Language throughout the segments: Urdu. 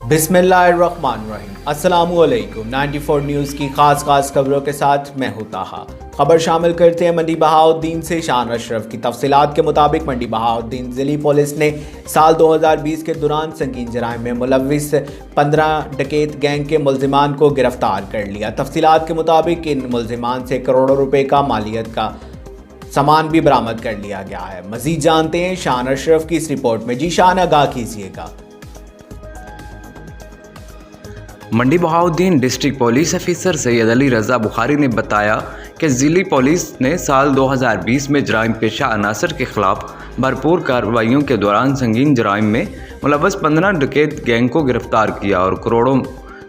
بسم اللہ الرحمن الرحیم۔ السلام علیکم۔ 94 نیوز کی خاص خبروں کے ساتھ میں ہوں طاہا۔ خبر شامل کرتے ہیں منڈی بہاؤالدین سے۔ شان اشرف کی تفصیلات کے مطابق منڈی بہاؤالدین ضلعی پولیس نے سال 2020 کے دوران سنگین جرائم میں ملوث 15 ڈکیت گینگ کے ملزمان کو گرفتار کر لیا۔ تفصیلات کے مطابق ان ملزمان سے کروڑوں روپے کا مالیت کا سامان بھی برآمد کر لیا گیا ہے۔ مزید جانتے ہیں شان اشرف کی اس رپورٹ میں۔ جی شان، آگاہ کیجیے گا۔ منڈی بہاؤالدین ڈسٹرکٹ پولیس افیسر سید علی رضا بخاری نے بتایا کہ ضلعی پولیس نے سال 2020 میں جرائم پیشہ عناصر کے خلاف بھرپور کارروائیوں کے دوران سنگین جرائم میں ملوث 15 ڈکیت گینگ کو گرفتار کیا اور کروڑوں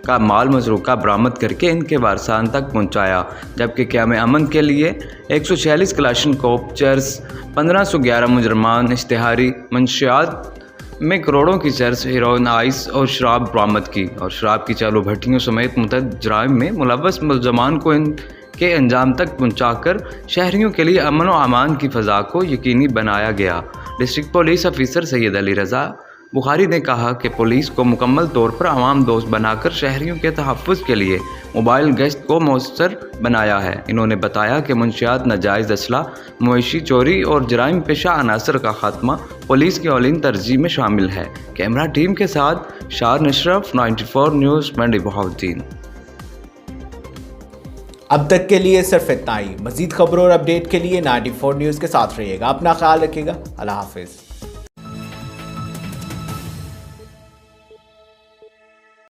کا مال مسروقہ برآمد کر کے ان کے وارثان تک پہنچایا، جبکہ قیام امن کے لیے 146 کلاشن کوپ چرس، 1511 مجرمان اشتہاری منشیات میں کروڑوں کی چرس، ہیروئن، آئس اور شراب برآمد کی اور شراب کی چالو بھٹیوں سمیت متعدد جرائم میں ملوث ملزمان کو ان کے انجام تک پہنچا کر شہریوں کے لیے امن و امان کی فضا کو یقینی بنایا گیا۔ ڈسٹرکٹ پولیس افیسر سید علی رضا بخاری نے کہا کہ پولیس کو مکمل طور پر عوام دوست بنا کر شہریوں کے تحفظ کے لیے موبائل گشت کو مؤثر بنایا ہے۔ انہوں نے بتایا کہ منشیات، ناجائز اسلحہ، مویشی چوری اور جرائم پیشہ عناصر کا خاتمہ پولیس کی اولین ترجیح میں شامل ہے۔ کیمرہ ٹیم کے ساتھ شان اشرف، 94 نیوز، منڈی بہاؤالدین۔ اب تک کے لیے صرف اتنا ہی۔ مزید خبروں اور اپڈیٹ کے لیے 94 نیوز کے ساتھ رہیے گا۔ اپنا خیال رکھیے گا۔ اللہ حافظ۔